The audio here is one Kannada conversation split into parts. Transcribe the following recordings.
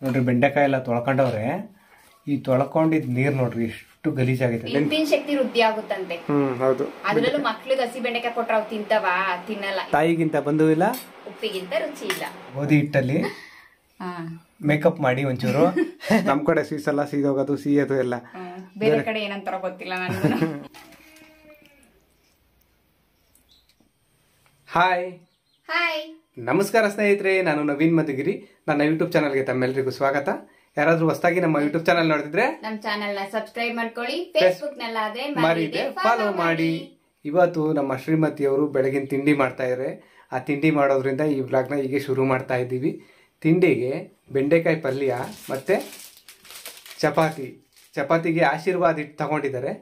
ನೋಡ್ರಿ ಬೆಂಡೆಕಾಯಿ ಎಲ್ಲ ತೊಳ್ಕೊಂಡವ್ರೆ. ಈ ತೊಳ್ಕೊಂಡಿದ್ ನೀರ್ ನೋಡ್ರಿ ಎಷ್ಟು ಗಲೀಜಾಗಿದೆ. ನೆನಪಿನ ಶಕ್ತಿ ವೃದ್ಧಿ ಆಗುತ್ತಂತೆ. ಹೌದು. ಅದ್ರಲ್ಲೂ ಮಕ್ಳಿಗೆ ಹಸಿ ಬೆಂಡೆಕಾಯಿ ಕೊಟ್ರ ಅವ್ ತಿಂತವ? ತಿನ್ನಲ್ಲ. ತಾಯಿಗಿಂತ ಬಂಧು ಇಲ್ಲ, ಉಪ್ಪಿಗಿಂತ ರುಚಿ ಇಲ್ಲ. ಗೋಧಿ ಹಿಟ್ಟಲ್ಲಿ ಮೇಕಪ್ ಮಾಡಿ ಒಂಚೂರು. ನಮ್ ಕಡೆ ಸೀಸಲ್ಲ, ಸೀದೋಗೋದು ಸಿಹಿಯೋದು ಎಲ್ಲ. ಬೇರೆ ಕಡೆ ಏನಂತಾರ ಗೊತ್ತಿಲ್ಲ ನನಗೆ. ಹಾಯ್ ಹಾಯ್, ನಮಸ್ಕಾರ ಸ್ನೇಹಿತರೆ, ನಾನು ನವೀನ್ ಮಧುಗಿರಿ. ನನ್ನ ಯೂಟ್ಯೂಬ್ ಚಾನಲ್ಗೆ ತಮ್ಮೆಲ್ಲರಿಗೂ ಸ್ವಾಗತ. ಯಾರಾದ್ರೂ ಹೊಸದಾಗಿ ನಮ್ಮ ಯೂಟ್ಯೂಬ್ ಚಾನಲ್ ನೋಡ್ತಿದ್ರೆ ನಮ್ಮ ಚಾನೆಲ್ ನ ಸಬ್ಸ್ಕ್ರೈಬ್ ಮಾಡ್ಕೊಳ್ಳಿ. ಫೇಸ್ಬುಕ್ ನಲ್ಲಾದ್ರೆ ಮರೀದೆ ಫಾಲೋ ಮಾಡಿ. ಇವತ್ತು ನಮ್ಮ ಶ್ರೀಮತಿಯವರು ಬೆಳಗಿನ ತಿಂಡಿ ಮಾಡ್ತಾ ಇದ್ದಾರೆ. ಆ ತಿಂಡಿ ಮಾಡೋದ್ರಿಂದ ಈ ವ್ಲಾಗ್ನ ಹೀಗೆ ಶುರು ಮಾಡ್ತಾ ಇದ್ದೀವಿ. ತಿಂಡಿಗೆ ಬೆಂಡೆಕಾಯಿ ಪಲ್ಯ ಮತ್ತೆ ಚಪಾತಿಗೆ ಆಶೀರ್ವಾದ ಹಿಟ್ಟು ತಗೊಂಡಿದ್ದಾರೆ.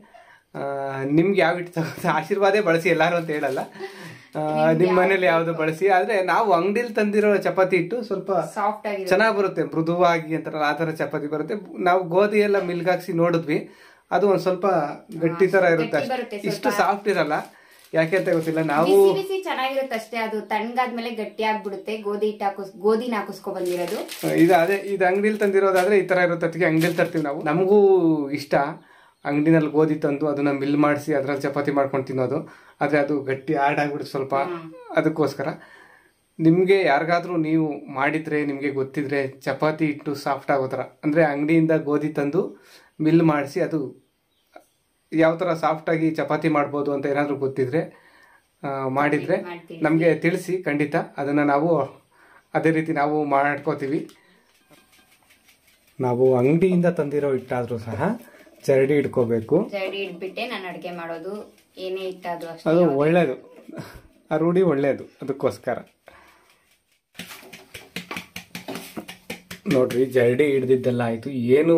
ನಿಮ್ಗೆ ಯಾವ ಹಿಟ್ಟು ತಗೊಂಡು ಆಶೀರ್ವಾದೇ ಬಳಸಿ ಎಲ್ಲಾರು ಅಂತ ಹೇಳಲ್ಲ, ನಿಮ್ಮ ಮನೇಲಿ ಯಾವ್ದು ಬಳಸಿ. ಆದ್ರೆ ನಾವು ಅಂಗಡಿಲಿ ತಂದಿರೋ ಚಪಾತಿ ಹಿಟ್ಟು ಸ್ವಲ್ಪ ಚೆನ್ನಾಗಿ ಬರುತ್ತೆ, ಮೃದುವಾಗಿ ಅಂತಾರಲ್ಲ ಆ ತರ ಚಪಾತಿ ಬರುತ್ತೆ. ನಾವು ಗೋಧಿ ಎಲ್ಲ ಮಿಲ್ಗಾಕ್ಸಿ ನೋಡಿದ್ವಿ, ಅದು ಒಂದ್ ಸ್ವಲ್ಪ ಗಟ್ಟಿ ತರ ಇರುತ್ತೆ, ಇಷ್ಟು ಸಾಫ್ಟ್ ಇರಲ್ಲ. ಯಾಕೆ ಅಂತ ಗೊತ್ತಿಲ್ಲ. ನಾವು ಬಿಸಿ ಚೆನ್ನಾಗಿರುತ್ತೆ ಅಷ್ಟೇ, ಅದು ತಣ್ಣಗಾದ್ಮೇಲೆ ಗಟ್ಟಿ ಆಗ್ಬಿಡುತ್ತೆ. ಗೋಧಿನ ಹಾಕಿಸ್ಕೊ ಬಂದಿರೋದು ಇದು ಅಂಗಡಿಲಿ ತಂದಿರೋದಾದ್ರೆ ಈ ತರ ಇರುತ್ತೆ. ಅದಕ್ಕೆ ಅಂಗಡಿಲಿ ತರ್ತೀವಿ ನಾವು. ನಮಗೂ ಇಷ್ಟ ಅಂಗಡಿನಲ್ಲಿ ಗೋಧಿ ತಂದು ಅದನ್ನ ಮಿಲ್ ಮಾಡಿಸಿ ಅದ್ರಲ್ಲಿ ಚಪಾತಿ ಮಾಡ್ಕೊಂಡು ತಿನ್ನೋದು. ಆದ್ರೆ ಅದು ಗಟ್ಟಿ ಹಾರ್ಡ್ ಆಗ್ಬಿಡುತ್ತೆ ಸ್ವಲ್ಪ. ಅದಕ್ಕೋಸ್ಕರ ನಿಮ್ಗೆ ಯಾರಿಗಾದ್ರೂ ನೀವು ಮಾಡಿದ್ರೆ ನಿಮ್ಗೆ ಗೊತ್ತಿದ್ರೆ ಚಪಾತಿ ಹಿಟ್ಟು ಸಾಫ್ಟ್ ಆಗೋ ತರ, ಅಂದ್ರೆ ಅಂಗಡಿಯಿಂದ ಗೋಧಿ ತಂದು ಮಿಲ್ ಮಾಡಿಸಿ ಅದು ಯಾವ ತರ ಸಾಫ್ಟ್ ಆಗಿ ಚಪಾತಿ ಮಾಡ್ಬೋದು ಅಂತ ಏನಾದ್ರು ಗೊತ್ತಿದ್ರೆ ಮಾಡಿದ್ರೆ ನಮ್ಗೆ ತಿಳಿಸಿ. ಖಂಡಿತ ಅದನ್ನ ನಾವು ಅದೇ ರೀತಿ ನಾವು ಮಾಡ್ಕೋತೀವಿ. ನಾವು ಅಂಗಡಿಯಿಂದ ತಂದಿರೋ ಹಿಟ್ಟಾದ್ರೂ ಸಹ ಜರಡಿ ಇಟ್ಕೋಬೇಕು. ಜರಡಿ ಇಟ್ಬಿಟ್ಟೆ ನಾನು ಅಡಿಗೆ ಮಾಡೋದು. ಏನೇ ಇಟ್ಟಾದ್ರು ಅದು ಒಳ್ಳೇದು, ಆ ರೂಢಿ ಒಳ್ಳೇದು. ಅದಕ್ಕೋಸ್ಕರ ನೋಡ್ರಿ, ಜರಡಿ ಹಿಡ್ದಿದ್ದೆಲ್ಲ ಆಯ್ತು. ಏನು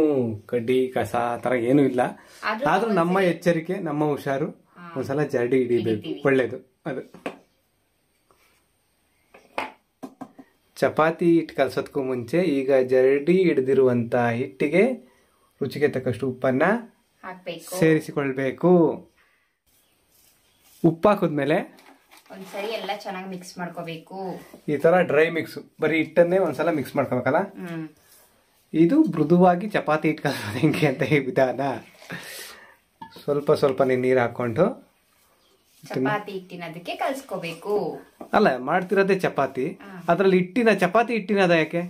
ಕಡ್ಡಿ ಕಸ ತರ ಏನು ಇಲ್ಲ. ಆದ್ರೂ ನಮ್ಮ ಎಚ್ಚರಿಕೆ, ನಮ್ಮ ಹುಷಾರು, ಒಂದ್ಸಲ ಜರಡಿ ಹಿಡಿಬೇಕು, ಒಳ್ಳೇದು ಅದು. ಚಪಾತಿ ಹಿಟ್ಟು ಕಲ್ಸೋದಕ್ಕೂ ಮುಂಚೆ ಈಗ ಜರಡಿ ಹಿಡಿದಿರುವಂತ ಹಿಟ್ಟಿಗೆ ರುಚಿಗೆ ತಕ್ಕಷ್ಟು ಉಪ್ಪನ್ನ ಸೇರಿಸಿಕೊಳ್ಬೇಕು. ಉಪ್ಪು ಹಾಕಿದ್ಮೇಲೆ ಒಂದ್ಸರಿ ಎಲ್ಲ ಚೆನ್ನಾಗಿ ಮಿಕ್ಸ್ ಮಾಡ್ಕೋಬೇಕು. ಈ ತರ ಡ್ರೈ ಮಿಕ್ಸ್, ಬರೀ ಹಿಟ್ಟನ್ನೇ ಒಂದ್ಸಲ ಮಿಕ್ಸ್ ಮಾಡ್ಕೋಬೇಕಲ್ಲ. ಇದು ಮೃದುವಾಗಿ ಚಪಾತಿ ಹಿಟ್ಟು ಕಲ್ಸೋದು ಹೆಂಗೆ ಅಂತ ಈ ವಿಧಾನ. ಸ್ವಲ್ಪ ನೀರು ಹಾಕೊಂಡು ಚಪಾತಿ ಹಿಟ್ಟಿನದಕ್ಕೆ ಕಲ್ಸ್ಕೋಬೇಕು. ಅಲ್ಲ, ಮಾಡ್ತಿರೋದೇ ಚಪಾತಿ, ಅದ್ರಲ್ಲಿ ಚಪಾತಿ ಹಿಟ್ಟಿನದ ಯಾಕೆ?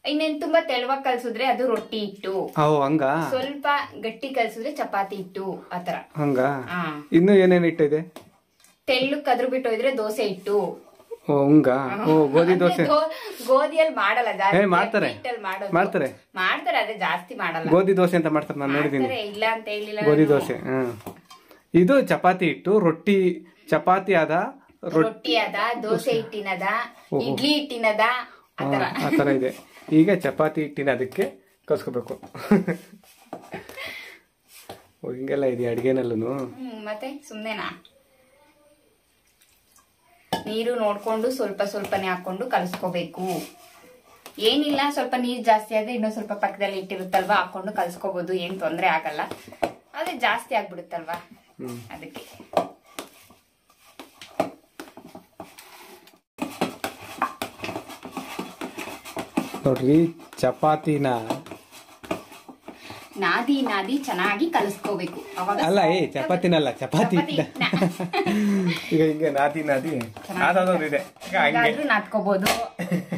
ಇನ್ನೇನ್ ತುಂಬಾ ತೆಳುವಾಗಿ ಕಲ್ಸಿದ್ರೆ ಅದು ರೊಟ್ಟಿ ಹಿಟ್ಟು. ಹಂಗ ಸ್ವಲ್ಪ ಗಟ್ಟಿ ಕಲ್ಸಿದ್ರೆ ಚಪಾತಿ ಹಿಟ್ಟು, ಆತರ. ಹಂಗ ಇನ್ನು ಏನೇನ್ ಹಿಟ್ಟು ಇದೆ? ತೆಳ್ಳು ಕದ್ರು ಬಿಟ್ಟು ಹೋಯ್ದ್ರೆ ದೋಸೆ ಹಿಟ್ಟು. ಹಂಗ ಗೋಧಿ ದೋಸೆ ಗೋಧಿಯಲ್ಲಿ ಮಾಡಲ್ಲ ಜಾಸ್ತಿ, ಮಾಡ್ತಾರೆ ಅದೇ ಜಾಸ್ತಿ ಮಾಡಲ್ಲ. ಗೋಧಿ ದೋಸೆ ಅಂತ ಮಾಡ್ತಾರೆ, ನಾನು ನೋಡಿದೀನಿ. ಇಲ್ಲ ಅಂತ ಹೇಳಿಲ್ಲ. ಗೋಧಿ ದೋಸೆ. ಇದು ಚಪಾತಿ ಹಿಟ್ಟು, ಚಪಾತಿ ರೊಟ್ಟಿ ಅದ, ದೋಸೆ ಹಿಟ್ಟಿನದ, ಇಡ್ಲಿ ಹಿಟ್ಟಿನದ, ಆತರ ಇದೆ. ಈಗ ಚಪಾತಿ ಹಿಟ್ಟಿನ ಅದಕ್ಕೆ ಕಲ್ಸ್ಕೋಬೇಕು. ಹಿಂಗೆಲ್ಲ ಇದೆ ಅಡ್ಗೆನಲ್ಲೂ. ಮತ್ತೆ ಸುಮ್ನೆನಾ? ನೀರು ನೋಡ್ಕೊಂಡು ಸ್ವಲ್ಪನೇ ಹಾಕೊಂಡು ಕಲ್ಸ್ಕೋಬೇಕು. ಏನಿಲ್ಲ, ಸ್ವಲ್ಪ ನೀರ್ ಜಾಸ್ತಿ ಆದ್ರೆ ಇನ್ನೊಂದ್ ಸ್ವಲ್ಪ ಪಕ್ಕದಲ್ಲಿ ಇಟ್ಟಿರುತ್ತಲ್ವಾ, ಹಾಕೊಂಡು ಕಲ್ಸ್ಕೋಬಹುದು, ಏನ್ ತೊಂದ್ರೆ ಆಗಲ್ಲ. ಆದ್ರೆ ಜಾಸ್ತಿ ಆಗ್ಬಿಡುತ್ತಲ್ವಾ, ಅದಕ್ಕೆ. ನೋಡ್ರಿ, ಚಪಾತಿನ ನಾದಿ ಚೆನ್ನಾಗಿ ಕಲಿಸ್ಕೋಬೇಕು. ಅಲ್ಲ, ಚಪಾತಿನಲ್ಲ, ಚಪಾತಿ ಈಗ ಹಿಂಗೆ ನಾದಿ ಇದೆ, ನಾದ್ಕೋಬಹುದು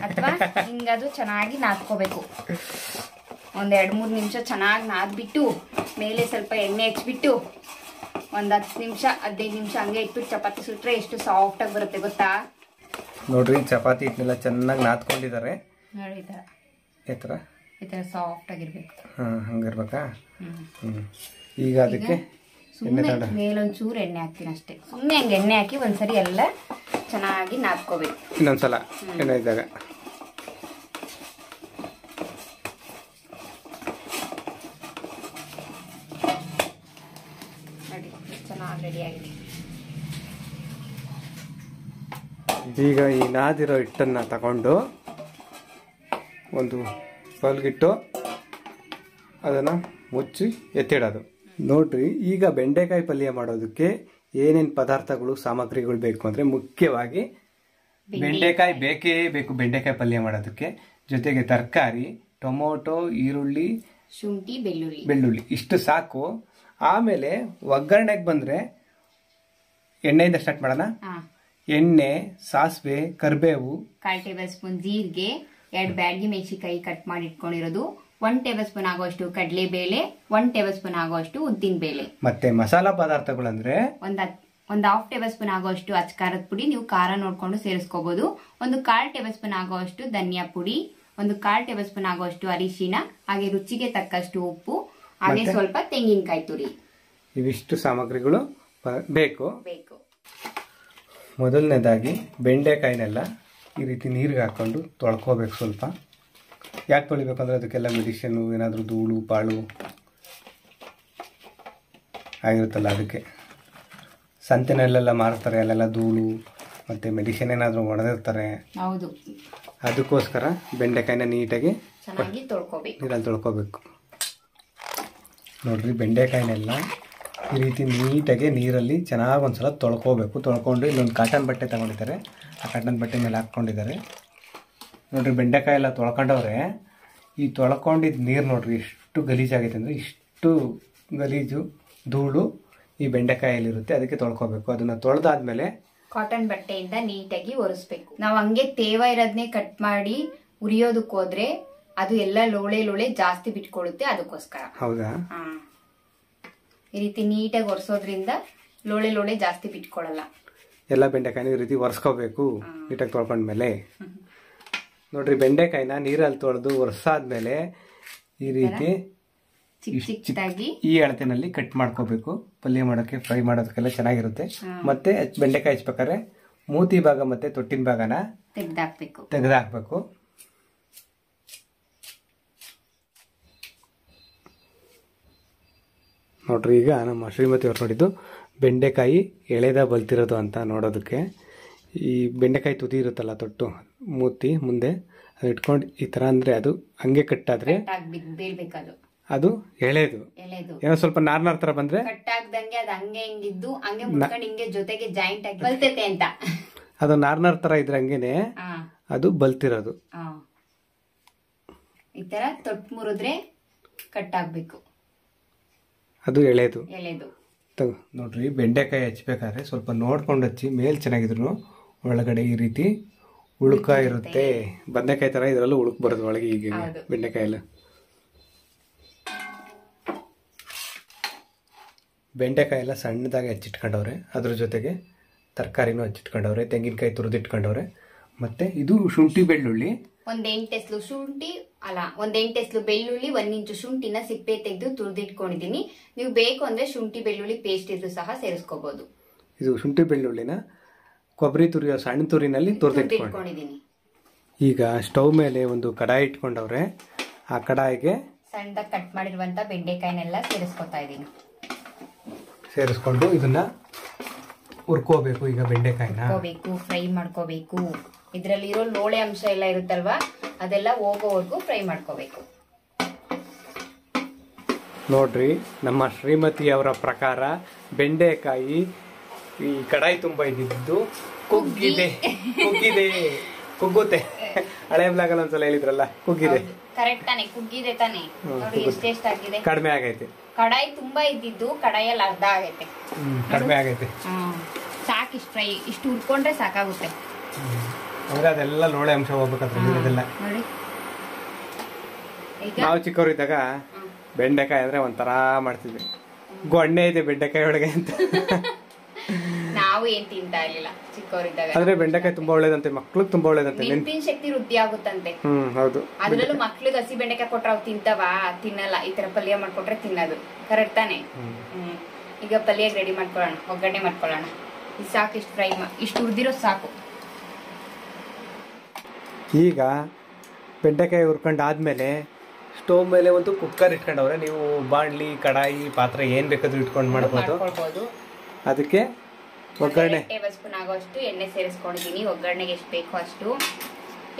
ಅಥವಾ ಹಿಂಗಾದ್ರೂ ಚೆನ್ನಾಗಿ ನಾದ್ಕೋಬೇಕು. ಒಂದ್ 2-3 ನಿಮಿಷ ಚೆನ್ನಾಗಿ ನಾದ್ಬಿಟ್ಟು ಮೇಲೆ ಸ್ವಲ್ಪ ಎಣ್ಣೆ ಹಚ್ಬಿಟ್ಟು ಒಂದ್ 10 ನಿಮಿಷ 15 ನಿಮಿಷ ಹಂಗೆ ಇಟ್ಬಿಟ್ಟು ಚಪಾತಿ ಸುಟ್ರೆ ಎಷ್ಟು ಸಾಫ್ಟ್ ಆಗಿ ಬರುತ್ತೆ ಗೊತ್ತಾ? ನೋಡ್ರಿ, ಚಪಾತಿ ಹಿಟ್ಟನೆಲ್ಲ ಚೆನ್ನಾಗಿ ನಾದ್ಕೊಂಡಿದ್ದಾರೆ. ನೋಡಿ, ಈ ತರ ಸಾಫ್ಟ್ ಆಗಿರ್ಬೇಕು. ಹಂಗಿರ್ಬೇಕಾ? ಈಗ ಅದಕ್ಕೆ ಮೇಲೊಂಚೂರು ಎಣ್ಣೆ ಹಾಕ್ತೀನಿ ಅಷ್ಟೇ. ಸುಮ್ಮನೆ ಹಂಗೆ ಎಣ್ಣೆ ಹಾಕಿ ಒಂದ್ಸರಿ ಎಲ್ಲ ಚೆನ್ನಾಗಿ ನಾದ್ಕೋಬೇಕು. ಇನ್ನೊಂದ್ಸಲ ಎಣ್ಣೆ ಇದ್ದಾಗ ನೋಡಿ, ಚೆನ್ನಾಗಿ ರೆಡಿ ಆಗಿದೆ. ಈಗ ಈ ನಾದಿರೋ ಹಿಟ್ಟನ್ನ ತಗೊಂಡು ಒಂದು ಬಲ್ಗಿಟ್ಟು ಅದನ್ನ ಮುಚ್ಚಿ ಎತ್ತಿಡೋದು. ನೋಡ್ರಿ, ಈಗ ಬೆಂಡೆಕಾಯಿ ಪಲ್ಯ ಮಾಡೋದಕ್ಕೆ ಏನೇನು ಪದಾರ್ಥಗಳು ಸಾಮಗ್ರಿಗಳು ಬೇಕು ಅಂದ್ರೆ ಮುಖ್ಯವಾಗಿ ಬೆಂಡೆಕಾಯಿ ಬೇಕೇ ಬೇಕು. ಬೆಂಡೆಕಾಯಿ ಪಲ್ಯ ಮಾಡೋದಕ್ಕೆ ಜೊತೆಗೆ ತರಕಾರಿ, ಟೊಮೊಟೊ, ಈರುಳ್ಳಿ, ಶುಂಠಿ, ಬೆಳ್ಳುಳ್ಳಿ ಇಷ್ಟು ಸಾಕು. ಆಮೇಲೆ ಒಗ್ಗರಣೆಗೆ ಬಂದರೆ ಎಣ್ಣೆಯಿಂದ ಸ್ಟಾರ್ಟ್ ಮಾಡೋಣ. ಎಣ್ಣೆ, ಸಾಸಿವೆ, ಕರಿಬೇವು, 1/4 ಟೇಬಲ್ ಸ್ಪೂನ್ ಜೀರಿಗೆ, 2 ಬ್ಯಾಡಗಿ ಮೆಣಸಿನಕಾಯಿ ಕಟ್ ಮಾಡಿ ಇಟ್ಕೊಂಡಿರೋದು, 1 ಟೇಬಲ್ ಸ್ಪೂನ್ ಆಗುವಷ್ಟು ಕಡಲೆಬೇಳೆ, 1 ಟೇಬಲ್ ಸ್ಪೂನ್ ಆಗುವಷ್ಟು ಉದ್ದಿನ ಬೇಳೆ. ಮತ್ತೆ ಮಸಾಲಾ ಪದಾರ್ಥಗಳಂದ್ರೆ ಒಂದು 1/2 ಟೇಬಲ್ ಸ್ಪೂನ್ ಆಗುವಷ್ಟು ಅಚ್ಕಾರದ ಪುಡಿ, ನೀವು ಖಾರ ನೋಡ್ಕೊಂಡು ಸೇರಿಸ್ಕೋಬಹುದು. 1/4 ಟೇಬಲ್ ಸ್ಪೂನ್ ಆಗುವಷ್ಟು ಧನಿಯಾ ಪುಡಿ, 1/4 ಟೇಬಲ್ ಸ್ಪೂನ್ ಆಗುವಷ್ಟು ಅರಿಶಿನ, ಹಾಗೆ ರುಚಿಗೆ ತಕ್ಕಷ್ಟು ಉಪ್ಪು, ಹಾಗೆ ಸ್ವಲ್ಪ ತೆಂಗಿನಕಾಯಿ ತುರಿ. ಇವಿಷ್ಟು ಸಾಮಗ್ರಿಗಳು ಬೇಕು. ಮೊದಲನೇದಾಗಿ ಬೆಂಡೆಕಾಯಿನೆಲ್ಲ ಈ ರೀತಿ ನೀರಿಗೆ ಹಾಕೊಂಡು ತೊಳ್ಕೋಬೇಕು. ಸ್ವಲ್ಪ ಯಾಕೆ ತೊಳಿಬೇಕಂದ್ರೆ ಅದಕ್ಕೆಲ್ಲ ಮೆಡಿಷನ್ನು ಏನಾದರೂ ಧೂಳು ಪಾಳು ಆಗಿರುತ್ತಲ್ಲ, ಅದಕ್ಕೆ ಸಂತೆನಲ್ಲೆಲ್ಲ ಮಾರ್ತಾರೆ, ಅಲ್ಲೆಲ್ಲ ಧೂಳು ಮತ್ತು ಮೆಡಿಷನ್ ಏನಾದರೂ ಹೊಡೆದಿರ್ತಾರೆ. ಹೌದು, ಅದಕ್ಕೋಸ್ಕರ ಬೆಂಡೆಕಾಯಿನ ನೀಟಾಗಿ ನೀರಲ್ಲಿ ತೊಳ್ಕೋಬೇಕು. ನೋಡ್ರಿ, ಬೆಂಡೆಕಾಯಿನೆಲ್ಲ ಈ ರೀತಿ ನೀಟಾಗಿ ನೀರಲ್ಲಿ ಚೆನ್ನಾಗಿ ಒಂದ್ಸಲ ತೊಳ್ಕೋಬೇಕು. ತೊಳ್ಕೊಂಡು ಇಲ್ಲೊಂದು ಕಾಟನ್ ಬಟ್ಟೆ ತಗೊಂಡಿದ್ದಾರೆ, ಆ ಕಾಟನ್ ಬಟ್ಟೆ ಮೇಲೆ ಹಾಕ್ಕೊಂಡಿದ್ದಾರೆ. ನೋಡ್ರಿ, ಬೆಂಡೆಕಾಯಿ ಎಲ್ಲ ತೊಳ್ಕೊಂಡವ್ರೆ. ಈ ತೊಳ್ಕೊಂಡಿದ್ದ ನೀರು ನೋಡ್ರಿ ಎಷ್ಟು ಗಲೀಜಾಗೈತೆ ಅಂದರೆ, ಇಷ್ಟು ಗಲೀಜು ಧೂಳು ಈ ಬೆಂಡೆಕಾಯಲ್ಲಿರುತ್ತೆ. ಅದಕ್ಕೆ ತೊಳ್ಕೊಬೇಕು. ಅದನ್ನು ತೊಳೆದಾದ್ಮೇಲೆ ಕಾಟನ್ ಬಟ್ಟೆಯಿಂದ ನೀಟಾಗಿ ಒರೆಸ್ಬೇಕು. ನಾವು ಹಂಗೆ ತೇವ ಇರೋದನ್ನೇ ಕಟ್ ಮಾಡಿ ಉರಿಯೋದಕ್ಕೆ ಹೋದ್ರೆ ಅದು ಎಲ್ಲ ಲೋಳೆ ಜಾಸ್ತಿ ಬಿಟ್ಕೊಳ್ಳುತ್ತೆ. ಅದಕ್ಕೋಸ್ಕರ ಹೌದಾ, ಈ ರೀತಿ ನೀಟಾಗಿ ಒರೆಸೋದ್ರಿಂದ ಲೋಳೆ ಜಾಸ್ತಿ ಬಿಟ್ಕೊಳ್ಳಲ್ಲ. ಎಲ್ಲ ಬೆಂಡೆಕಾಯಿನ ಈ ರೀತಿ ಒರೆಸ್ಕೋಬೇಕು ನೀಟಾಗಿ ತೊಳ್ಕೊಂಡ್ಮೇಲೆ. ನೋಡ್ರಿ, ಬೆಂಡೆಕಾಯಿನ ನೀರಲ್ಲಿ ತೊಳೆದು ಒರೆಸಾದ್ಮೇಲೆ ಈ ರೀತಿ ಚಿಕ್ಕದಾಗಿ ಈ ಅಳತೆನಲ್ಲಿ ಕಟ್ ಮಾಡ್ಕೋಬೇಕು. ಪಲ್ಯ ಮಾಡೋಕ್ಕೆ, ಫ್ರೈ ಮಾಡೋದಕ್ಕೆಲ್ಲ ಚೆನ್ನಾಗಿರುತ್ತೆ. ಮತ್ತೆ ಬೆಂಡೆಕಾಯಿ ಹಚ್ಬೇಕಾದ್ರೆ ಮೂತಿ ಭಾಗ ಮತ್ತೆ ತೊಟ್ಟಿನ ಭಾಗನ ತೆಗೆದಾಕ್ಬೇಕು. ನೋಡ್ರಿ, ಈಗ ನಮ್ಮ ಶ್ರೀಮತಿ ಅವ್ರು ನೋಡಿದ್ದು ಬೆಂಡೆಕಾಯಿ ಎಳೆದ ಬಲ್ತಿರೋದು ಅಂತ ನೋಡೋದಕ್ಕೆ. ಈ ಬೆಂಡೆಕಾಯಿ ತುದಿ ಇರುತ್ತಲ್ಲ, ತೊಟ್ಟು ಮೂತಿ ಮುಂದೆ ಅದು ಇಟ್ಕೊಂಡು ಈ ಥರ ಅಂದರೆ ಅದು ಹಂಗೆ ಕಟ್ಟಾದರೆ ಅದು ಎಳೆದು. ಏನೋ ಸ್ವಲ್ಪ ನಾರ್ ಥರ ಬಂದರೆ ಕಟ್ಟಾಗ್ದಂಗೆ ಅದು ಹಂಗೆ ಹಿಂಗಿದ್ದು ಹಂಗೆ ಮುಟ್ಕೊಂಡು ಹಿಂಗೆ ಜೊತೆಗೆ ಜಾಯಿಂಟ್ ಆಗಿ ಬಲ್ತೈತೆ ಅಂತ. ಅದು ನಾರ್ ಥರ ಇದ್ರೆ ಹಂಗೇನೆ ಅದು ಬಲ್ತಿರೋದು. ಈ ಥರ ತೊಟ್ಟು ಮುರಿದ್ರೆ ಕಟ್ಟಾಗಬೇಕು, ಅದು ಎಳೆದು. ನೋಡ್ರಿ, ಬೆಂಡೆಕಾಯಿ ಹಚ್ಬೇಕಾದ್ರೆ ಸ್ವಲ್ಪ ನೋಡ್ಕೊಂಡು ಹಚ್ಚಿ. ಮೇಲ್ ಚೆನ್ನಾಗಿದ್ರು ಒಳಗಡೆ ಈ ರೀತಿ ಉಳುಕ ಇರುತ್ತೆ. ಬದನೆಕಾಯಿ ತರ ಇದರಲ್ಲೂ ಉಳುಕ್ ಬರೋದು ಒಳಗೆ. ಈಗ ಬೆಂಡೆಕಾಯಿ ಎಲ್ಲ ಸಣ್ಣದಾಗಿ ಹಚ್ಚಿಟ್ಕೊಂಡವ್ರೆ. ಅದ್ರ ಜೊತೆಗೆ ತರಕಾರಿನೂ ಹಚ್ಚಿಟ್ಕೊಂಡವ್ರೆ, ತೆಂಗಿನಕಾಯಿ ತುರಿದಿಟ್ಕೊಂಡವ್ರೆ. ಮತ್ತೆ ಇದು ಶುಂಠಿ ಬೆಳ್ಳುಳ್ಳಿ, 1 8 ಎಸ್ಲು ಶುಂಠಿ ಅಲ್ಲ 1 8 ಎಸ್ಲು ಬೆಳ್ಳುಳ್ಳಿ, 1 ಇಂಚು ಶುಂಠಿನ ಸಿಪ್ಪೆ ತೆಗೆದು ತುರಿದಿಟ್ಕೊಂಡಿದೀನಿ. ನೀವು ಬೇಕು ಅಂದ್ರೆ ಶುಂಠಿ ಬೆಳ್ಳುಳ್ಳಿ ಪೇಸ್ಟ್ ಇದ್ದು ಸಹ ಸೇರಿಸ್ಕೋಬಹುದು. ಇದು ಶುಂಠಿ ಬೆಳ್ಳುಳ್ಳಿನ ಕೊಬ್ಬರಿ ತುರಿಯೋ ಸಣ್ಣ ತುರಿನಲ್ಲಿ ತುರಿದಿಟ್ಕೊಂಡಿದ್ದೀನಿ. ಈಗ ಸ್ಟವ್ ಮೇಲೆ ಒಂದು ಕಡಾಯಿ ಇಟ್ಕೊಂಡವ್ರೆ. ಆ ಕಡಾಯಿಗೆ ಸಣ್ಣದಾಗಿ ಕಟ್ ಮಾಡಿರುವಂತ ಬೆಂಡೆಕಾಯಿನೆಲ್ಲ ಸೇರಿಸ್ಕೊತಾ ಇದ್ದೀನಿ. ಸೇರಿಸ್ಕೊಂಡು ಇದನ್ನ ಹುರ್ಕೋಬೇಕು. ಈಗ ಬೆಂಡೆಕಾಯಿನ ಫ್ರೈ ಮಾಡ್ಕೋಬೇಕು. ಇದರಲ್ಲಿರೋ ಲೋಳೆ ಅಂಶ ಎಲ್ಲ ಇರುತ್ತಲ್ವಾ, ಅದೆಲ್ಲ ಹೋಗೋವರೆಗೂ ಫ್ರೈ ಮಾಡ್ಕೋಬೇಕು. ನೋಡ್ರಿ, ನಮ್ಮ ಶ್ರೀಮತಿಯವರ ಪ್ರಕಾರ ಬೆಂಡೆಕಾಯಿ ಈ ಕಡಾಯಿ ತುಂಬ ಇದ್ದಿದ್ದು ಕುಗ್ಗುತ್ತೆ. ಹಳೆ ಬ್ಲಾಗಲ್ಲಿ ಒಂದ್ಸಲ ಹೇಳಿದ್ರಲ್ಲ, ಕುಗ್ಗಿದೆ. ಕರೆಕ್ಟ್ ತಾನೆ, ಕುಗ್ಗಿದೆ ತಾನೆ. ನೋಡಿ ಎಷ್ಟೆಷ್ಟಾಗಿದೆ. ಕಡಿಮೆ ಆಗೈತೆ. ಕಡಾಯಿ ತುಂಬಾ ಇದ್ದಿದ್ದು ಕಡಾಯಲ್ಲಿ ಅರ್ಧ ಆಗೈತೆ, ಕಡಿಮೆ ಆಗೈತೆ. ಸಾಕು, ಇಷ್ಟು ಫ್ರೈ ಇಷ್ಟು ಹುರ್ಕೊಂಡ್ರೆ ಸಾಕಾಗುತ್ತೆ. ಅಂದ್ರೆ ಅದೆಲ್ಲ ಲೋಳೆ ಅಂಶ ಹೋಗ್ಬೇಕಾದ್ರೆ ಇದೆಲ್ಲ. ನೋಡಿ, ನಾವು ಚಿಕ್ಕವರಿದ್ದಾಗ ಬೆಂಡೆಕಾಯಿ ಅಂದ್ರೆ ಒಂಥರ ಮಾಡ್ತಿದ್ವಿ. ಗೊಣ್ಣೆ ಇದೆ ಬೆಂಡೆಕಾಯಿ ಒಳಗೆ ಅಂತ. ನಾವು ಏನ್ ತಿಂತಾ ಇರ್ಲಿಲ್ಲ ಚಿಕ್ಕವರಿದ್ದಾಗ. ಆದ್ರೆ ಬೆಂಡೆಕಾಯಿ ತುಂಬಾ ಒಳ್ಳೇದಂತೆ, ಮಕ್ಳಿಗೆ ತುಂಬಾ ಒಳ್ಳೇದಂತೆ. ನೆನಪಿನ ಶಕ್ತಿ ವೃದ್ಧಿ ಆಗುತ್ತಂತೆ. ಹೌದು. ಅದ್ರಲ್ಲೂ ಮಕ್ಳಿಗೆ ಹಸಿ ಬೆಂಡೆಕಾಯಿ ಕೊಟ್ರೆ ಅವ್ ತಿಂತಾವಾ? ತಿನ್ನಲ್ಲ. ಈ ತರ ಪಲ್ಯ ಮಾಡ್ಕೊಟ್ರೆ ತಿನ್ನೋದು. ಕರೆಕ್ಟ್ ತಾನೆ? ಈಗ ಪಲ್ಯ ರೆಡಿ ಮಾಡ್ಕೊಳ್ಳೋಣ, ಒಗ್ಗರಣೆ ಮಾಡ್ಕೊಳ್ಳೋಣ. ಇದು ಸಾಕು, ಇಷ್ಟು ಫ್ರೈ ಇಷ್ಟು ಹುರಿದಿರೋ ಸಾಕು. ಈಗ ಬೆಂಡೆಕಾಯಿ ಹುರ್ಕೊಂಡಾದ್ಮೇಲೆ ಸ್ಟೋವ್ ಮೇಲೆ ಒಂದು ಕುಕ್ಕರ್ ಇಟ್ಕೊಂಡವ್ರೆ. ನೀವು ಬಾಣಲಿ, ಕಡಾಯಿ, ಪಾತ್ರೆ ಏನ್ ಬೇಕಾದ್ರೂ ಇಟ್ಕೊಂಡು ಮಾಡ್ಬೋದು. ಅದಕ್ಕೆ ಒಗ್ಗರಣೆ 2 ಟೇಬಲ್ ಸ್ಪೂನ್ ಆಗೋಷ್ಟು ಎಣ್ಣೆ ಸೇರಿಸ್ಕೊಂಡಿದ್ದೀನಿ. ಒಗ್ಗರಣೆಗೆ ಎಷ್ಟು ಬೇಕೋ ಅಷ್ಟು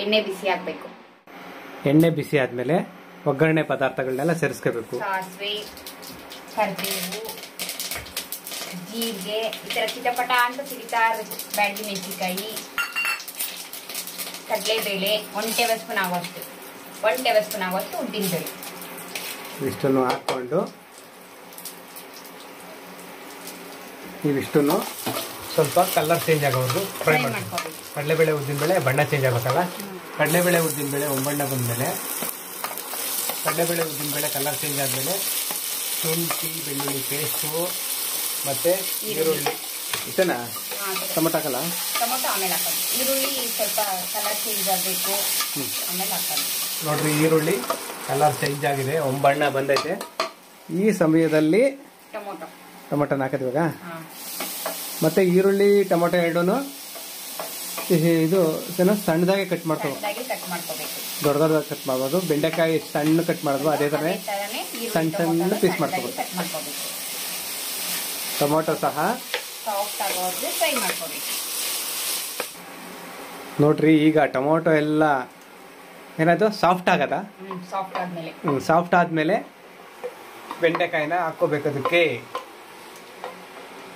ಎಣ್ಣೆ ಬಿಸಿ ಆಗ್ಬೇಕು. ಎಣ್ಣೆ ಬಿಸಿ ಆದ್ಮೇಲೆ ಒಗ್ಗರಣೆ ಪದಾರ್ಥಗಳನ್ನೆಲ್ಲ ಸೇರಿಸ್ಕೋಬೇಕು. ಸಾಸಿವೆ, ಕರಿಬೇವು, ಜೀರಿಗೆ, ಈ ತರ ಚಿಟಪಟ ಅಂತ ಸಿಡಿತಾ ಇರಬೇಕು. ಬ್ಯಾಡಗಿ ಮೆಣಸಿನಕಾಯಿ, ಕಡಲೆಬೇಳೆ 1 ಟೇಬಲ್ ಸ್ಪೂನ್ ಆಗೋಷ್ಟು, 1 ಟೇಬಲ್ ಸ್ಪೂನ್ ಆಗೋಷ್ಟು ಉದ್ದಿನಬೇಳೆ ಇಷ್ಟನ್ನು ಹಾಕ್ಕೊಂಡು ಇವಿಷ್ಟನ್ನು ಸ್ವಲ್ಪ ಕಲರ್ ಚೇಂಜ್ ಆಗೋವರೆಗೂ ಫ್ರೈ ಮಾಡ್ಕೋಬೇಕು. ಕಡಲೆಬೇಳೆ ಉದ್ದಿನಬೇಳೆ ಬಣ್ಣ ಚೇಂಜ್ ಆಗುತ್ತಲ್ಲ, ಕಡಲೆಬೇಳೆ ಉದ್ದಿನಬೇಳೆ ಒಂಬಣ್ಣ ಬಂದಮೇಲೆ ಕಡಲೆಬೇಳೆ ಉದ್ದಿನಬೇಳೆ ಕಲರ್ ಚೇಂಜ್ ಆದಮೇಲೆ ಶುಂಠಿ ಬೆಳ್ಳುಳ್ಳಿ ಪೇಸ್ಟು ಮತ್ತು ಈರುಳ್ಳಿ ಇಷ್ಟೇನಾ? ಟೊಮೊಟೊ ಹಾಕಲ್ಲ? ಟೊಮೊಟೊ ಆಮೇಲೆ ಹಾಕೋದು. ಈರುಳ್ಳಿ ಸ್ವಲ್ಪ ಕಲರ್ ಚೇಂಜ್ ಆಗಬೇಕು, ಆಮೇಲೆ ಹಾಕೋದು. ನೋಡ್ರಿ ಈರುಳ್ಳಿ ಕಲರ್ ಚೇಂಜ್ ಆಗಿದೆ, ಒಂಬಣ್ಣ ಬಂದೈತೆ. ಈ ಸಮಯದಲ್ಲಿ ಟೊಮೊಟೊನ ಹಾಕೋದು ಇವಾಗ. ಮತ್ತೆ ಈರುಳ್ಳಿ ಟೊಮೊಟೊ ಎರಡೂ ಇದು ಸಣ್ಣದಾಗಿ ಕಟ್ ಮಾಡ್ಕೋಬೇಕು, ದೊಡ್ಡ ದೊಡ್ಡದಾಗಿ ಕಟ್ ಮಾಡ್ಬೋದು. ಬೆಂಡೆಕಾಯಿ ಸಣ್ಣ ಕಟ್ ಮಾಡೋದು ಅದೇ ಥರ ಸಣ್ಣ ಸಣ್ಣ ಪೀಸ್ ಮಾಡ್ಕೋಬೇಕು. ಟೊಮೊಟೊ ಸಹ ನೋಡ್ರಿ ಈಗ ಟೊಮೊಟೊ ಎಲ್ಲ ಏನಾಯ್ತು ಸಾಫ್ಟ್ ಆಗದ. ಸಾಫ್ಟ್ ಆದ್ಮೇಲೆ ಬೆಂಡೆಕಾಯಿನ ಹಾಕೋಬೇಕು. ಅದಕ್ಕೆ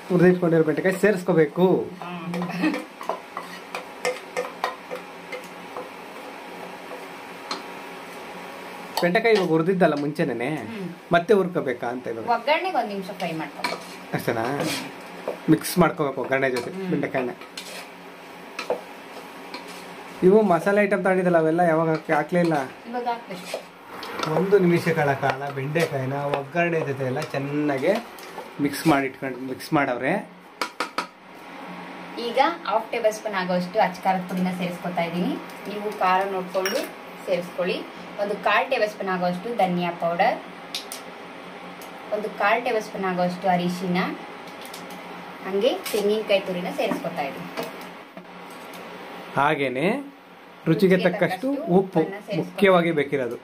ಹುರಿದಿಟ್ಕೊಂಡಿರೋ ಬೆಂಡೆಕಾಯಿ ಸೇರಿಸ್ಕೋಬೇಕು. ಬೆಂಡೆಕಾಯಿ ಇವಾಗ ಹುರಿದಿದ್ದಲ್ಲ ಮುಂಚೆನೆ, ಮತ್ತೆ ಹುರ್ಕೋಬೇಕಾ ಅಂತ ಇವಾಗ? ಒಗ್ಗರಣೆಗೆ 1 ನಿಮಿಷ ಫ್ರೈ ಮಾಡ್ಕೋಬೇಕು ಅಷ್ಟೇನಾ? ಮಿಕ್ಸ್ ಮಾಡ್ಕೋಬೇಕು ಒಗ್ಗರಣೆ ಜೊತೆ ಬೆಂಡೆಕಾಯಿನ. ಇವು ಮಸಾಲೆ ಐಟಮ್ ತಗೊಂಡಿದ್ದಲ್ಲ ಅವೆಲ್ಲ ಯಾವಾಗ ಹಾಕ್ಲೇ ಇಲ್ಲ. 1 ನಿಮಿಷಗಳ ಕಾಲ ಬೆಂಡೆಕಾಯಿನ ಒಗ್ಗರಣೆ ಜೊತೆ ಎಲ್ಲ ಚೆನ್ನಾಗಿ ಮಿಕ್ಸ್ ಮಾಡವ್ರೆ. ಈಗ 1/2 ಟೇಬಲ್ ಸ್ಪೂನ್ ಆಗೋಷ್ಟು ಅಚ್ಚಕಾರದ ಪುಡಿನ ಸೇರಿಸ್ಕೊತಾ ಇದ್ದೀನಿ. ನೀವು ಖಾರ ನೋಡ್ಕೊಂಡು ಸೇರಿಸ್ಕೊಳ್ಳಿ. 1/4 ಟೇಬಲ್ ಸ್ಪೂನ್ ಆಗೋಷ್ಟು ಧನಿಯಾ ಪೌಡರ್, 1/4 ಟೇಬಲ್ ಸ್ಪೂನ್ ಆಗೋಷ್ಟು ಅರಿಶಿನ, ಹಂಗೆ ತೆಂಗಿನಕಾಯಿ ತುರಿನ ಸೇರಿಸ್ಕೊತಾ ಇದ್ದೀನಿ. ಹಾಗೇನೆ ರುಚಿಗೆ ತಕ್ಕಷ್ಟು ಉಪ್ಪು ಮುಖ್ಯವಾಗಿ ಬೇಕಿರೋದು.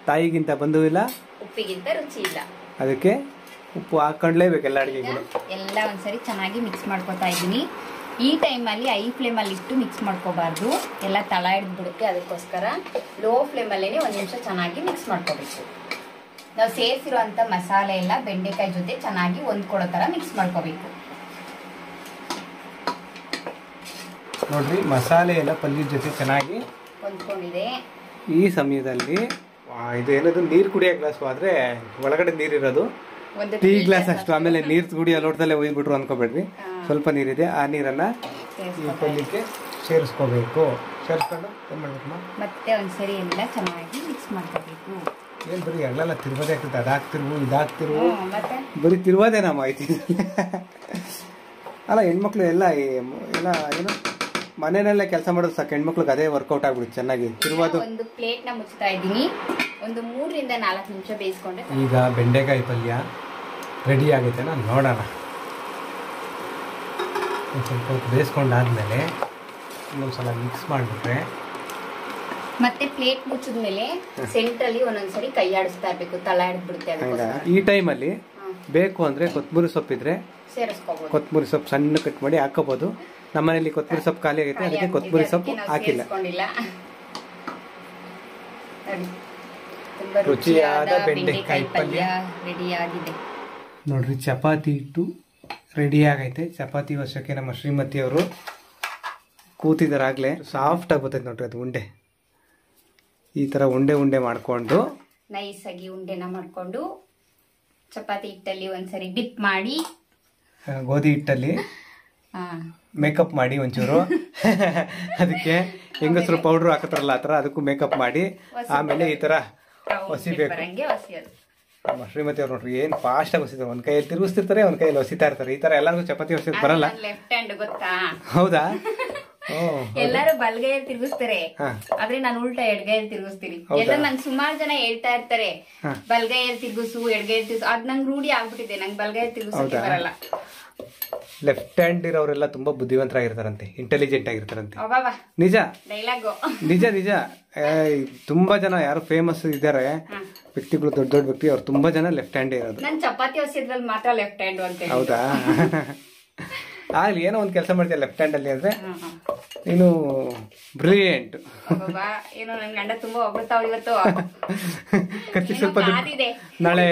ತಾಯಿಗಿಂತ ಬಂಧು ಇಲ್ಲ, ಉಪ್ಪಿಗಿಂತ ರುಚಿ ಇಲ್ಲ. ಅದಕ್ಕೆ ಉಪ್ಪು ಹಾಕೊಂಡ್ಲೇಬೇಕು ಎಲ್ಲ ಅಡುಗೆಗಳು. ಎಲ್ಲ ಒಂದ್ಸರಿ ಚೆನ್ನಾಗಿ ಮಿಕ್ಸ್ ಮಾಡ್ಕೊತಾ ಇದ್ದೀನಿ. ಈ ಟೈಮಲ್ಲಿ ಹೈ ಫ್ಲೇಮಲ್ಲಿ ಇಟ್ಟು ಮಿಕ್ಸ್ ಮಾಡ್ಕೋಬಾರ್ದು, ಎಲ್ಲ ತಳ ಹಿಡಿದ್ಬಿಡುತ್ತೆ. ಅದಕ್ಕೋಸ್ಕರ ಲೋ ಫ್ಲೇಮಲ್ಲೇ 1 ನಿಮಿಷ ಚೆನ್ನಾಗಿ ಮಿಕ್ಸ್ ಮಾಡ್ಕೋಬೇಕು. ನಾವು ಸೇರಿಸಿರುವಂಥ ಮಸಾಲೆ ಎಲ್ಲ ಬೆಂಡೆಕಾಯಿ ಜೊತೆ ಚೆನ್ನಾಗಿ ಹೊಂದ್ಕೊಳ್ಳೋ ಥರ ಮಿಕ್ಸ್ ಮಾಡ್ಕೋಬೇಕು. ನೋಡ್ರಿ ಮಸಾಲೆ ಎಲ್ಲ ಪಲ್ಯದ ಜೊತೆ ಚೆನ್ನಾಗಿ ಹೊಂದ್ಕೊಂಡಿದೆ. ಈ ಸಮಯದಲ್ಲಿ ಇದು ಏನದು ನೀರು ಕುಡಿಯೋ ಗ್ಲಾಸ್ ಆದ್ರೆ ಒಳಗಡೆ ನೀರಿರೋದು ಟೀ ಗ್ಲಾಸ್ ಅಷ್ಟು. ಆಮೇಲೆ ನೀರು ಕುಡಿಯೋ ಲೋಟದಲ್ಲೇ ಒಯ್ದ್ಬಿಟ್ರು ಅನ್ಕೋಬೇಡ್ರಿ, ಸ್ವಲ್ಪ ನೀರಿದೆ. ಆ ನೀರನ್ನ ಈ ಪಲ್ಯಕ್ಕೆ ಸೇರಿಸ್ಕೋಬೇಕು. ಸೇರಿಸ್ಕೊಂಡು ಏನು ಮಾಡ್ಬೇಕು? ಮತ್ತೆ ಒಂದ್ಸರಿ ಎಲ್ಲ ಚೆನ್ನಾಗಿ ಮಿಕ್ಸ್ ಮಾಡ್ಕೋಬೇಕು. ಏನು ಬರೀ ಎಲ್ಲೆಲ್ಲ ತಿರ್ಬೋದೇ ಆಗ್ತದೆ, ಅದಾಗ್ತಿರ್ವು ಇದಾಗ್ತಿರ್ವು, ಬರೀ ತಿರ್ಬೋದೇನಾ ಮಾಹಿತಿ. ಅಲ್ಲ ಹೆಣ್ಮಕ್ಳು ಎಲ್ಲ ಏನು ಮನೆಯಲ್ಲೇ ಕೆಲಸ ಮಾಡೋದು ಸಾಕು, ಹೆಣ್ಮಕ್ಳಿಗೆ ಅದೇ ವರ್ಕೌಟ್ ಆಗ್ಬಿಡುತ್ತೆ ಚೆನ್ನಾಗಿ ತಿರುವುದು. ಒಂದು ಪ್ಲೇಟ್ನ ಮುಚ್ತಾ ಇದ್ದೀನಿ. ಒಂದು 3 ರಿಂದ 4 ನಿಮಿಷ ಬೇಯಿಸ್ಕೊಂಡ್ರೆ ಈಗ ಬೆಂಡೆಕಾಯಿ ಪಲ್ಯ ರೆಡಿ ಆಗೈತೆ. ನಾನು ನೋಡೋಣ. ಸ್ವಲ್ಪ ಹೊತ್ತು ಬೇಯಿಸ್ಕೊಂಡಾದ್ಮೇಲೆ ಇನ್ನೊಂದ್ಸಲ ಮಿಕ್ಸ್ ಮಾಡಿಬಿಟ್ರೆ ಮತ್ತೆ ಪ್ಲೇಟ್ ಮುಚ್ಚಿದ್ಮೇಲೆ ಸೆಂಟ್ರಲ್ಲಿ ಒಂದೊಂದ್ಸರಿ ಕೈ ಆಡಿಸ್ತಾ ಇರ್ಬೇಕು, ತಳ ಹಿಡಿದ್ಬಿಡುತ್ತೆ. ಈ ಟೈಮಲ್ಲಿ ಬೇಕು ಅಂದ್ರೆ ಕೊತ್ತಂಬರಿ ಸೊಪ್ಪಿದ್ರೆ ಸೇರಿಸ್ಕೋಬಹುದು. ಕೊತ್ತಂಬರಿ ಸೊಪ್ಪು ಸಣ್ಣ ಕಟ್ ಮಾಡಿ ಹಾಕೋಬಹುದು. ನಮ್ಮನೇಲಿ ಕೊತ್ತಂಬರಿ ಸೊಪ್ಪು ಖಾಲಿ ಆಗೈತೆ, ಅದಕ್ಕೆ ಕೊತ್ತಂಬರಿ ಸೊಪ್ಪು ಹಾಕಿಲ್ಲ. ರುಚಿಯಾದ ಬೆಂಡೆಕಾಯಿ ಪಲ್ಯ ರೆಡಿ ಆಗಿದೆ ನೋಡ್ರಿ. ಚಪಾತಿ ಹಿಟ್ಟು ರೆಡಿ ಆಗೈತೆ. ಚಪಾತಿ ವರ್ಷಕ್ಕೆ ನಮ್ಮ ಶ್ರೀಮತಿ ಅವರು ಕೂತಿದಾರಾಗ್ಲೇ ಸಾಫ್ಟ್ ಆಗಿ ಬರ್ತೈತೆ ನೋಡ್ರಿ ಅದು ಉಂಡೆ. ಈ ತರ ಉಂಡೆ ಉಂಡೆ ಮಾಡ್ಕೊಂಡು ನೈಸ್ ಆಗಿ ಉಂಡೆನ ಮಾಡ್ಕೊಂಡು ಚಪಾತಿ ಹಿಟ್ಟಲ್ಲಿ ಒಂದ್ಸರಿ ಡಿಪ್ ಮಾಡಿ, ಗೋಧಿ ಹಿಟ್ಟಲ್ಲಿ ಮೇಕಪ್ ಮಾಡಿ ಒಂಚೂರು ಅದಕ್ಕೆ ಹೆಂಗಸರು ಪೌಡ್ರು ಹಾಕತಾರಲ್ಲ ಆ ಥರ ಅದಕ್ಕೂ ಮೇಕಪ್ ಮಾಡಿ ಆಮೇಲೆ ಈ ತರ ಹೊಸಿಬೇಕು. ನಮ್ಮ ಶ್ರೀಮತಿ ಅವ್ರು ನೋಡ್ರಿ ಏನ್ ಫಾಸ್ಟ್ ಆಗಿ ಹೊಸಿತಾರೆ. ಒಂದ್ ಕೈಯಲ್ಲಿ ತಿರುಗಿಸ್ತಿರ್ತಾರೆ, ಒಂದ್ ಕೈಯಲ್ಲಿ ಹೊಸಿತಾ ಇರ್ತಾರೆ. ಈ ತರ ಎಲ್ಲರಿಗೂ ಚಪಾತಿ ಹೊಸಿದ್ ಬರಲ್ಲ. ಲೆಫ್ಟ್ ಹ್ಯಾಂಡ್ ಗೊತ್ತಾ? ಹೌದಾ? ಎಲ್ಲರೂ ಬಲ್ಗೈಯಲ್ಲಿ ತಿರುಗಿಸ್ತಾರೆ, ಆದ್ರೆ ನಾನು ಉಲ್ಟಾ ಎಡ್ಗೈಯಲ್ಲಿ ತಿರುಗಿಸ್ತೀನಿ. ಎಲ್ಲ ನಂಗೆ ಸುಮಾರು ಜನ ಹೇಳ್ತಾ ಇರ್ತಾರೆ ಬಲ್ಗೈಯಲ್ಲಿ ತಿರುಗಿಸು ಎಡ್ಗೈಯಲ್ಲಿ ತಿರುಗಿಸು. ಅದ್ ನಂಗೆ ರೂಢಿ ಆಗ್ಬಿಟ್ಟಿದೆ, ನಂಗೆ ಬಲ್ಗೈಯಲ್ಲಿ ತಿರುಗಿಸೋಕೆ ಬರಲ್ಲ. ಲೆಫ್ಟ್ ಹ್ಯಾಂಡ್ ಇರೋರೆಲ್ಲ ತುಂಬಾ ಬುದ್ಧಿವಂತರಾಗಿರ್ತಾರಂತೆ, ಇಂಟೆಲಿಜೆಂಟ್ ಆಗಿರ್ತಾರಂತೆ. ನಿಜ ನಿಜ ನಿಜ. ತುಂಬಾ ಜನ ಯಾರು ಫೇಮಸ್ ಇದಾರೆ ವ್ಯಕ್ತಿಗಳು, ದೊಡ್ಡ ದೊಡ್ಡ ವ್ಯಕ್ತಿ, ಅವ್ರು ತುಂಬಾ ಜನ ಲೆಫ್ಟ್ ಹ್ಯಾಂಡ್ ಇರೋದು. ನಾನು ಚಪಾತಿ ಹೊಸಿದ್ರಲ್ಲಿ ಮಾತ್ರ ಲೆಫ್ಟ್ ಹ್ಯಾಂಡ್ ಅಂತ. ಹೌದಾ? ಆಗ್ಲಿ, ಏನೋ ಒಂದ್ ಕೆಲಸ ಮಾಡ್ತೀಯ ಲೆಫ್ಟ್ ಹ್ಯಾಂಡ್ ಅಲ್ಲಿ ಅಂದ್ರೆ ನೀನು ಬ್ರಿಲಿಯಂಟ್. ಏನೋ ನನ್ ಗಂಡ ತುಂಬಾ ಹೊಗಳ್ತಾವ್ ಇವತ್ತು. ಖರ್ಚು ಸ್ವಲ್ಪ ನಾಳೆ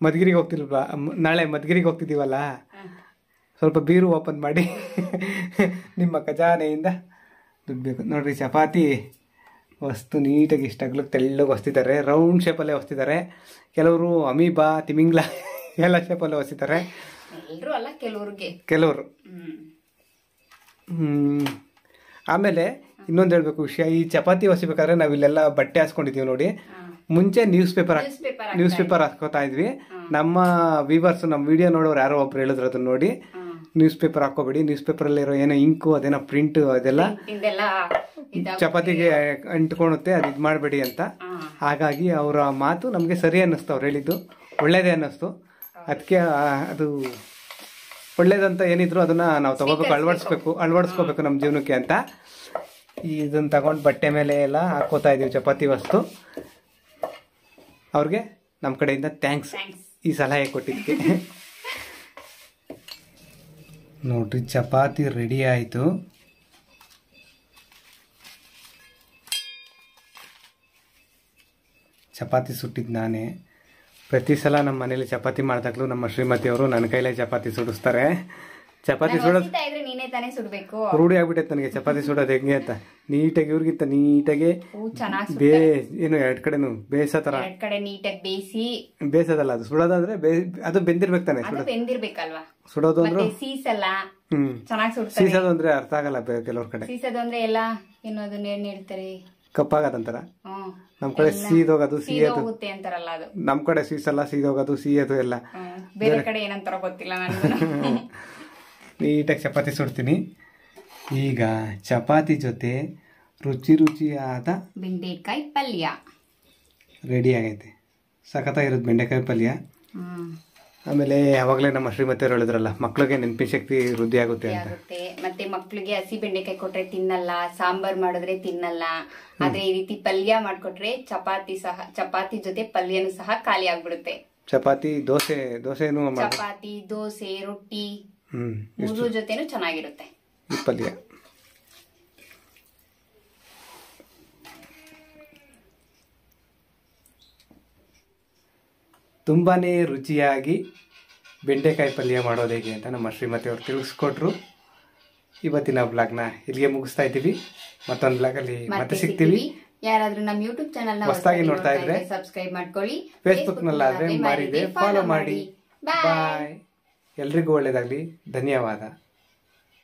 ಮದ್ಗಿರಿಗೆ ಹೋಗ್ತಿಲ್ವಾ? ನಾಳೆ ಮದ್ಗಿರಿಗೆ ಹೋಗ್ತಿದೀವಲ್ಲ, ಸ್ವಲ್ಪ ಬೀರು ಓಪನ್ ಮಾಡಿ ನಿಮ್ಮ ಖಜಾನೆಯಿಂದ ದುಡ್ಡು ಬೇಕು ನೋಡ್ರಿ. ಚಪಾತಿ ವಸ್ತು ನೀಟಾಗಿ ಇಷ್ಟ ಅಗ್ಲಕ್ಕೆ ತೆಳ್ಳಗೆ ಹೊಸ್ತಿದ್ದಾರೆ, ರೌಂಡ್ ಶೇಪಲ್ಲೇ ಹೊಸ್ತಿದ್ದಾರೆ. ಕೆಲವರು ಅಮೀಬಾ ತಿಮಿಂಗ್ಲ ಎಲ್ಲ ಶೇಪಲ್ಲೇ ಹೊಸ್ತಿದ್ದಾರೆ, ಎಲ್ಲರೂ ಅಲ್ಲ ಕೆಲವರು. ಆಮೇಲೆ ಇನ್ನೊಂದು ಹೇಳ್ಬೇಕು ವಿಷಯ, ಈ ಚಪಾತಿ ಹೊಸಿಬೇಕಾದ್ರೆ ನಾವಿಲ್ಲೆಲ್ಲ ಬಟ್ಟೆ ಹಾಸ್ಕೊಂಡಿದ್ದೀವಿ ನೋಡಿ. ಮುಂಚೆ ನ್ಯೂಸ್ ಪೇಪರ್ ಹಾಕೋತಾ ಇದ್ವಿ. ನಮ್ಮ ವ್ಯೂವರ್ಸ್ ನಮ್ಮ ವಿಡಿಯೋ ನೋಡೋರು ಯಾರೋ ಒಬ್ರು ಹೇಳಿದ್ರು ಅದನ್ನ ನೋಡಿ, ನ್ಯೂಸ್ ಪೇಪರ್ ಹಾಕೋಬೇಡಿ, ನ್ಯೂಸ್ ಪೇಪರಲ್ಲಿರೋ ಏನೋ ಇಂಕು ಅದೇನೋ ಪ್ರಿಂಟ್ ಅದೆಲ್ಲ ಚಪಾತಿಗೆ ಅಂಟ್ಕೊಳುತ್ತೆ, ಅದು ಇದು ಮಾಡಬೇಡಿ ಅಂತ. ಹಾಗಾಗಿ ಅವರ ಮಾತು ನಮಗೆ ಸರಿ ಅನ್ನಿಸ್ತು, ಅವ್ರು ಹೇಳಿದ್ದು ಒಳ್ಳೇದೇ ಅನ್ನಿಸ್ತು. ಅದಕ್ಕೆ ಅದು ಒಳ್ಳೇದಂತ ಏನಿದ್ರು ಅದನ್ನ ನಾವು ತಗೋಬೇಕು, ಅಳವಡಿಸ್ಕೋಬೇಕು ನಮ್ಮ ಜೀವನಕ್ಕೆ ಅಂತ ಇದನ್ನ ತಗೊಂಡು ಬಟ್ಟೆ ಮೇಲೆ ಎಲ್ಲ ಹಾಕೋತಾ ಇದೀವಿ ಚಪಾತಿ ವಸ್ತು. ಅವ್ರಿಗೆ ನಮ್ಮ ಕಡೆಯಿಂದ ಥ್ಯಾಂಕ್ಸ್ ಈ ಸಲಹೆ ಕೊಟ್ಟಿದ್ದಕ್ಕೆ. ನೋಡ್ರಿ ಚಪಾತಿ ರೆಡಿ ಆಯಿತು. ಚಪಾತಿ ಸುಟ್ಟಿದ್ದು ನಾನೇ. ಪ್ರತಿ ಸಲ ನಮ್ಮ ಮನೇಲಿ ಚಪಾತಿ ಮಾಡಿದಾಗಲೂ ನಮ್ಮ ಶ್ರೀಮತಿಯವರು ನನ್ನ ಕೈಲೇ ಚಪಾತಿ ಸುಡಿಸ್ತಾರೆ. ಚಪಾತಿ ಸುಡೋದು ರೂಢಿ ಆಗ್ಬಿಟ್ಟೈತೆ ನನಗೆ, ಚಪಾತಿ ಸುಡೋದು ಹೆಂಗೆ ಅಂತ. ನೀಟಾಗಿ ಇವ್ರಿಗಿಂತ ನೀಟಾಗಿ ಏನು ಎರಡು ಕಡೆನು ಬೇಯಿಸೋ ಥರ ಬೇಯಿಸೋದಲ್ಲ, ಅದು ಸುಡೋದಂದ್ರೆ ಅದು ಬೆಂದಿರ್ಬೇಕು ತಾನೆ. ಸುಡೋದು ಅಂದ್ರೆ ಸೀಸೋದು ಅಂದ್ರೆ ಅರ್ಥ ಆಗಲ್ಲ ಕೆಲವ್ರ ಕಡೆ. ಕಪ್ಪಾಗದಂತಾರ, ನಮ್ ಕಡೆ ಸೀದೋಗೋದು ಸಿಹಿಯೋದು, ನಮ್ ಕಡೆ ಸೀಸಲ್ಲ ಸೀದೋಗೋದು ಸಿಹಿಯೋದು ಎಲ್ಲ ಬೇರೆ ಕಡೆ ಏನಂತಾರ ಗೊತ್ತಿಲ್ಲ. ನೀಟಾಗಿ ಚಪಾತಿ ಸುಡ್ತೀನಿ. ಈಗ ಚಪಾತಿ ಜೊತೆ ರುಚಿಯಾದ ಬೆಂಡೆಕಾಯಿ ಪಲ್ಯ ರೆಡಿ ಆಗೈತೆ. ಸಖತ್ತಾಗಿರೋದು ಬೆಂಡೆಕಾಯಿ ಪಲ್ಯ. ಆಮೇಲೆ ಯಾವಾಗಲೇ ನಮ್ಮ ಶ್ರೀಮತಿಯವರು ಹೇಳಿದ್ರಲ್ಲ, ಮಕ್ಳಿಗೆ ನೆನಪಿನ ಶಕ್ತಿ ವೃದ್ಧಿ ಆಗುತ್ತೆ ಅಂತ. ಮತ್ತೆ ಮಕ್ಳಿಗೆ ಹಸಿ ಬೆಂಡೆಕಾಯಿ ಕೊಟ್ರೆ ತಿನ್ನಲ್ಲ, ಸಾಂಬಾರ್ ಮಾಡಿದ್ರೆ ತಿನ್ನಲ್ಲ. ಆದ್ರೆ ಈ ರೀತಿ ಪಲ್ಯ ಮಾಡ್ಕೊಟ್ರೆ ಚಪಾತಿ ಜೊತೆ ಪಲ್ಯನೂ ಸಹ ಖಾಲಿ ಆಗ್ಬಿಡುತ್ತೆ. ಚಪಾತಿ ದೋಸೆನೂ ಚಪಾತಿ ದೋಸೆ ರೊಟ್ಟಿ ಮೂರು ಜೊತೆನೂ ಚೆನ್ನಾಗಿರುತ್ತೆ ಈ ಪಲ್ಯ. ತುಂಬಾನೇ ರುಚಿಯಾಗಿ ಬೆಂಡೆಕಾಯಿ ಪಲ್ಯ ಮಾಡೋದು ಹೇಗೆ ಅಂತ ನಮ್ಮ ಶ್ರೀಮತಿ ಅವರು ತಿಳಿಸ್ಕೊಟ್ರು. ಇವತ್ತಿನ ಬ್ಲಾಗ್ನ ಇಲ್ಲಿಗೆ ಮುಗಿಸ್ತಾ ಇದ್ದೀವಿ. ಮತ್ತೊಂದು ಬ್ಲಾಗಲ್ಲಿ ಮತ್ತೆ ಸಿಗ್ತೀವಿ. ಯಾರಾದ್ರೂ ನಮ್ಮ ಯೂಟ್ಯೂಬ್ ಚಾನಲ್ ಹೊಸದಾಗಿ ನೋಡ್ತಾ ಇದ್ರೆ ಸಬ್ಸ್ಕ್ರೈಬ್ ಮಾಡ್ಕೊಳ್ಳಿ. ಫೇಸ್ಬುಕ್ ನಲ್ಲಾದ್ರೆ ಮಾರಿದೆ ಫಾಲೋ ಮಾಡಿ. ಬಾಯ್. ಎಲ್ರಿಗೂ ಒಳ್ಳೇದಾಗ್ಲಿ. ಧನ್ಯವಾದ.